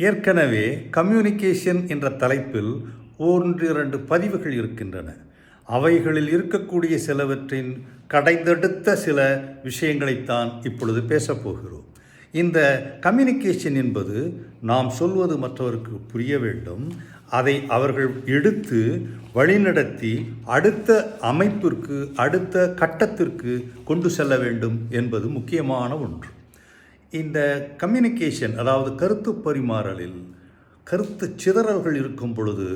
ஏற்கனவே கம்யூனிகேஷன் என்ற தலைப்பில் 1-2 பதிவுகள் இருக்கின்றன. அவைகளில் இருக்கக்கூடிய சிலவற்றின் கடைந்தெடுத்த சில விஷயங்களைத்தான் இப்பொழுது பேசப்போகிறோம். இந்த கம்யூனிகேஷன் என்பது நாம் சொல்வது மற்றவருக்கு புரிய வேண்டும், அதை அவர்கள் எடுத்து வழிநடத்தி அடுத்த அமைப்பிற்கு அடுத்த கட்டத்திற்கு கொண்டு செல்ல வேண்டும் என்பது முக்கியமான ஒன்று. இந்த கம்யூனிகேஷன், அதாவது கருத்து பரிமாறலில் கருத்து சிதறல்கள் இருக்கும் பொழுது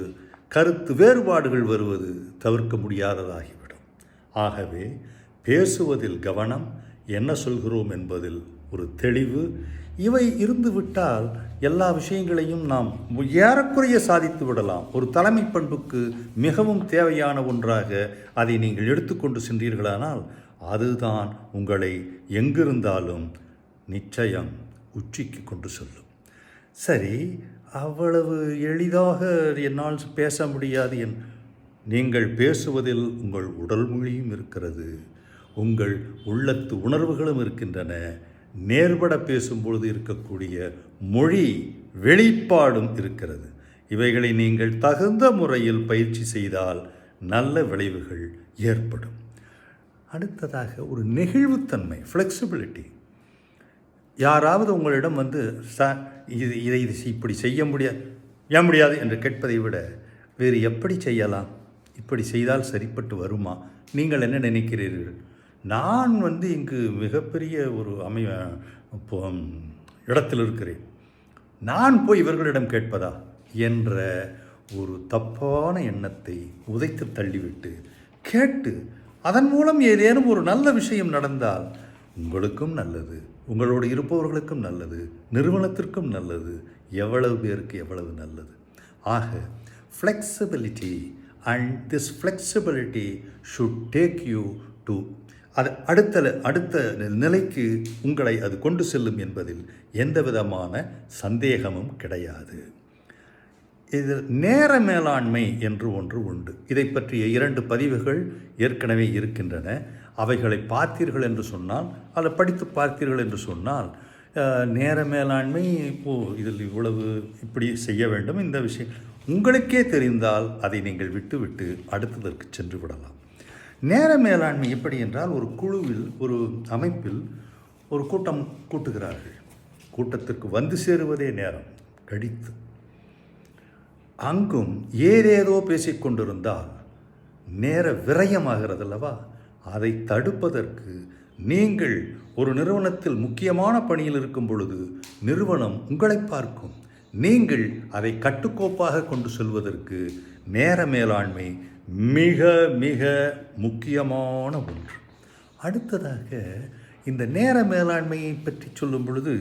கருத்து வேறுபாடுகள் வருவது தவிர்க்க முடியாததாகிவிடும். ஆகவே பேசுவதில் கவனம், என்ன சொல்கிறோம் என்பதில் ஒரு தெளிவு, இவை இருந்துவிட்டால் எல்லா விஷயங்களையும் நாம் ஏறக்குறைய சாதித்து விடலாம். ஒரு தலைமை பண்புக்கு மிகவும் தேவையான ஒன்றாக அதை நீங்கள் எடுத்துக்கொண்டு சென்றீர்களானால் அதுதான் உங்களை எங்கிருந்தாலும் நிச்சயம் உச்சிக்கு கொண்டு செல்லும். சரி, அவ்வளவு எளிதாக என்னால் பேச முடியாது. நீங்கள் பேசுவதில் உங்கள் உடல் மொழியும் இருக்கிறது, உங்கள் உள்ளத்து உணர்வுகளும் இருக்கின்றன. நேர்பட பேசும்பொழுது இருக்கக்கூடிய மொழி வெளிப்பாடும் இருக்கிறது. இவைகளை நீங்கள் தகுந்த முறையில் பயிற்சி செய்தால் நல்ல விளைவுகள் ஏற்படும். அடுத்ததாக ஒரு நெகிழ்வுத்தன்மை, ஃப்ளெக்சிபிலிட்டி. யாராவது உங்களிடம் வந்து இதை இப்படி செய்ய முடியாது, ஏன் முடியாது என்று கேட்பதை விட வேறு எப்படி செய்யலாம், இப்படி செய்தால் சரிப்பட்டு வருமா, நீங்கள் என்ன நினைக்கிறீர்கள், நான் இங்கு மிகப்பெரிய ஒரு இடத்தில் இருக்கிறேன், நான் போய் இவர்களிடம் கேட்பதா என்ற ஒரு தப்பான எண்ணத்தை உதைத்து தள்ளிவிட்டு கேட்டு அதன் மூலம் ஏதேனும் ஒரு நல்ல விஷயம் நடந்தால் உங்களுக்கும் நல்லது, உங்களோடு இருப்பவர்களுக்கும் நல்லது, நிறுவனத்திற்கும் நல்லது, எவ்வளவு பேருக்கு எவ்வளவு நல்லது. ஆக flexibility and this flexibility should take you to அது அடுத்த நிலைக்கு உங்களை அது கொண்டு செல்லும் என்பதில் எந்த விதமான சந்தேகமும் கிடையாது. இது நேர மேலாண்மை என்று ஒன்று உண்டு. இதை பற்றிய 2 பதிவுகள் ஏற்கனவே இருக்கின்றன. அவைகளை பார்த்தீர்கள் என்று சொன்னால், அதை படித்து பார்த்தீர்கள் என்று சொன்னால், நேர மேலாண்மை இதில் இவ்வளவு இப்படி செய்ய வேண்டும், இந்த விஷயம் உங்களுக்கே தெரிந்தால் அதை நீங்கள் விட்டுவிட்டு அடுத்ததற்கு சென்று விடலாம். நேர மேலாண்மை எப்படி என்றால், ஒரு குழுவில் ஒரு அமைப்பில் ஒரு கூட்டம் கூட்டுகிறார்கள். கூட்டத்திற்கு வந்து சேருவதே நேரம் கடித்து, அங்கும் ஏதேதோ பேசிக்கொண்டிருந்தால் நேர விரயமாகிறது அல்லவா? அதை தடுப்பதற்கு நீங்கள் ஒரு நிறுவனத்தில் முக்கியமான பணியில் இருக்கும் பொழுது நிறுவனம் உங்களை பார்க்கும். நீங்கள் அதை கட்டுக்கோப்பாக கொண்டு செல்வதற்கு நேர மேலாண்மை மிக மிக முக்கியமான ஒன்று. அடுத்ததாக இந்த நேர மேலாண்மையை பற்றி சொல்லும் பொழுது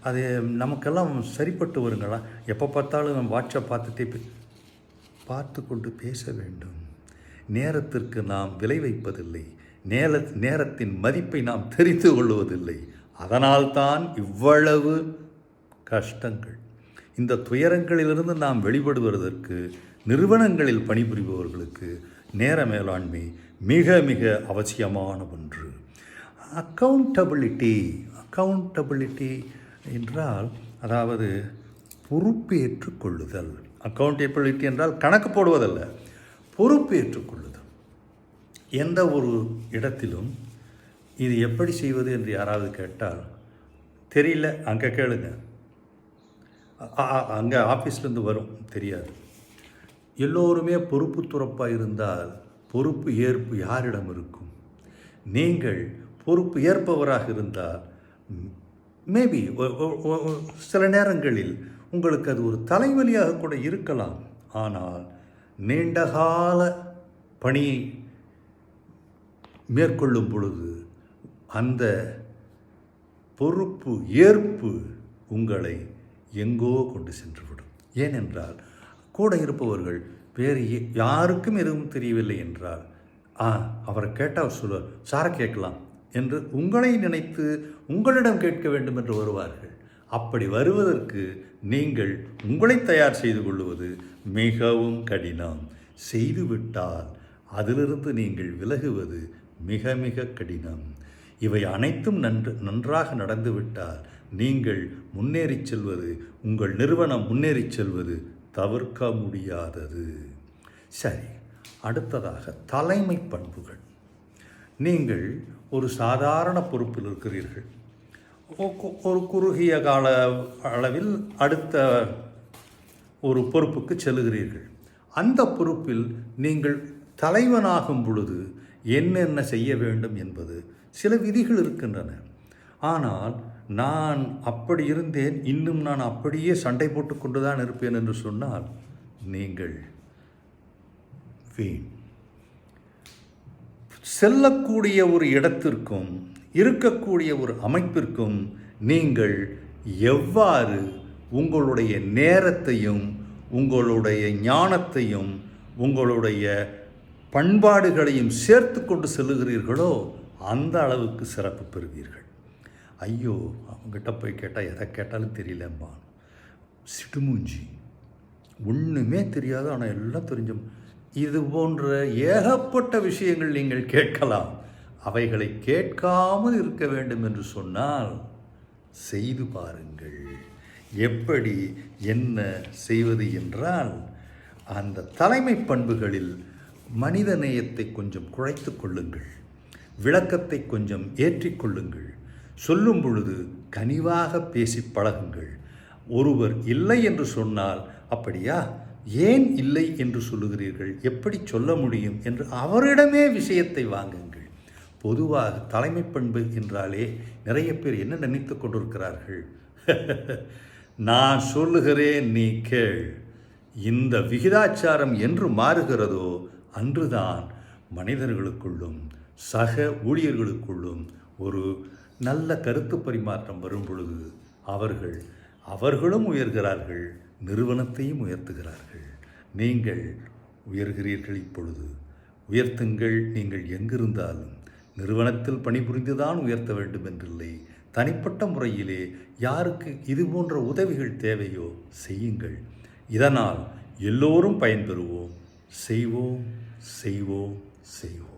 அது நமக்கெல்லாம் சரிப்பட்டு வருங்களா? எப்போ பார்த்தாலும் நம்ம வாட்ஸ்அப் பார்த்து கொண்டு பேச வேண்டும். நேரத்திற்கு நாம் விலை வைப்பதில்லை, நேரத்தின் மதிப்பை நாம் தெரிந்து கொள்வதில்லை. அதனால்தான் இவ்வளவு கஷ்டங்கள். இந்த துயரங்களிலிருந்து நாம் வெளிப்படுவதற்கு நிறுவனங்களில் பணிபுரிபவர்களுக்கு நேர மேலாண்மை மிக மிக அவசியமான ஒன்று. அக்கவுண்டபிலிட்டி என்றால், அதாவது பொறுப்பேற்றுக் கொள்ளுதல். அக்கவுண்டபிலிட்டி என்றால் கணக்கு போடுவதல்ல, பொறுப்பேற்றுக் கொள்ளுதல். எந்த ஒரு இடத்திலும் இது எப்படி செய்வது என்று யாராவது கேட்டால், தெரியல, அங்கே கேளுங்க, அங்கே ஆஃபீஸ்லேருந்து வரும், தெரியாது. எல்லோருமே பொறுப்பு துறப்பாக இருந்தால் பொறுப்பு ஏற்பு யாரிடம் இருக்கும்? நீங்கள் பொறுப்பு ஏற்பவராக இருந்தால் மேபி சில நேரங்களில் உங்களுக்கு அது ஒரு தலைவலியாக கூட இருக்கலாம். ஆனால் நீண்டகால பணியை மேற்கொள்ளும் பொழுது அந்த பொறுப்பு ஏற்பு உங்களை எங்கோ கொண்டு சென்றுவிடும். ஏனென்றால் கூட இருப்பவர்கள் வேறு யாருக்கும் எதுவும் தெரியவில்லை என்றால் அவரை கேட்டால் சொல்லுவார், சாரை கேட்கலாம் என்று உங்களை நினைத்து உங்களிடம் கேட்க வேண்டும் என்று வருவார்கள். அப்படி வருவதற்கு நீங்கள் உங்களை தயார் செய்து கொள்வது மிகவும் கடினம். செய்துவிட்டால் அதிலிருந்து நீங்கள் விலகுவது மிக மிக கடினம். இவை அனைத்தும் நன்றாக நடந்துவிட்டால் நீங்கள் முன்னேறிச் செல்வது, உங்கள் நிறுவனம் முன்னேறிச் செல்வது தவிர்க்க முடியாதது. சரி, அடுத்ததாக தலைமை பண்புகள். நீங்கள் ஒரு சாதாரண பொறுப்பில் இருக்கிறீர்கள். ஒரு குறுகிய கால அளவில் அடுத்த ஒரு பொறுப்புக்கு செல்லுகிறீர்கள். அந்த பொறுப்பில் நீங்கள் தலைவனாகும் பொழுது என்னென்ன செய்ய வேண்டும் என்பது சில விதிகள் இருக்கின்றன. ஆனால் நான் அப்படி இருந்தேன், இன்னும் நான் அப்படியே சண்டை போட்டு கொண்டு தான் இருப்பேன் என்று சொன்னால் நீங்கள் வீண். செல்லக்கூடிய ஒரு இடத்திற்கும் இருக்கக்கூடிய ஒரு அமைப்பிற்கும் நீங்கள் எவ்வாறு உங்களுடைய நேரத்தையும் உங்களுடைய ஞானத்தையும் உங்களுடைய பண்பாடுகளையும் சேர்த்து கொண்டு செல்லுகிறீர்களோ அந்த அளவுக்கு சிறப்பு பெறுவீர்கள். ஐயோ, அவங்ககிட்ட போய் கேட்டால் எதை கேட்டாலும் தெரியலம்மா, சிடுமூஞ்சி, ஒன்றுமே தெரியாது ஆனால் எல்லாம் தெரிஞ்ச, இது போன்ற ஏகப்பட்ட விஷயங்கள் நீங்கள் கேட்கலாம். அவைகளை கேட்காமல் இருக்க வேண்டும் என்று சொன்னால் செய்து பாருங்கள். எப்படி என்ன செய்வது என்றால், அந்த தலைமை பண்புகளில் மனித நேயத்தை கொஞ்சம் குறைத்து கொள்ளுங்கள், விளக்கத்தை கொஞ்சம் ஏற்றிக்கொள்ளுங்கள், சொல்லும் பொழுது கனிவாக பேசி பழகுங்கள். ஒருவர் இல்லை என்று சொன்னால், அப்படியா, ஏன் இல்லை என்று சொல்லுகிறீர்கள், எப்படி சொல்ல முடியும் என்று அவரிடமே விஷயத்தை வாங்குங்கள். பொதுவாக தலைமை பண்பு என்றாலே நிறைய பேர் என்ன நினைத்து கொண்டிருக்கிறார்கள், நான் சொல்லுகிறேன் நீ கேள். இந்த விகிதாச்சாரம் என்று மாறுகிறதோ அன்றுதான் மனிதர்களுக்குள்ளும் சக ஊழியர்களுக்குள்ளும் ஒரு நல்ல கருத்து பரிமாற்றம் வரும் பொழுது அவர்களும் உயர்கிறார்கள், நிறுவனத்தையும் உயர்த்துகிறார்கள். நீங்கள் உயர்கிறீர்கள். இப்பொழுது உயர்த்துங்கள். நீங்கள் எங்கிருந்தாலும் நிறுவனத்தில் பணிபுரிந்துதான் உயர்த்த வேண்டும் என்றில்லை. தனிப்பட்ட முறையிலே யாருக்கு இது போன்ற உதவிகள் தேவையோ செய்யுங்கள். இதனால் எல்லோரும் பயன்பெறுவோம். செய்வோம், செய்வோம், செய்வோம்.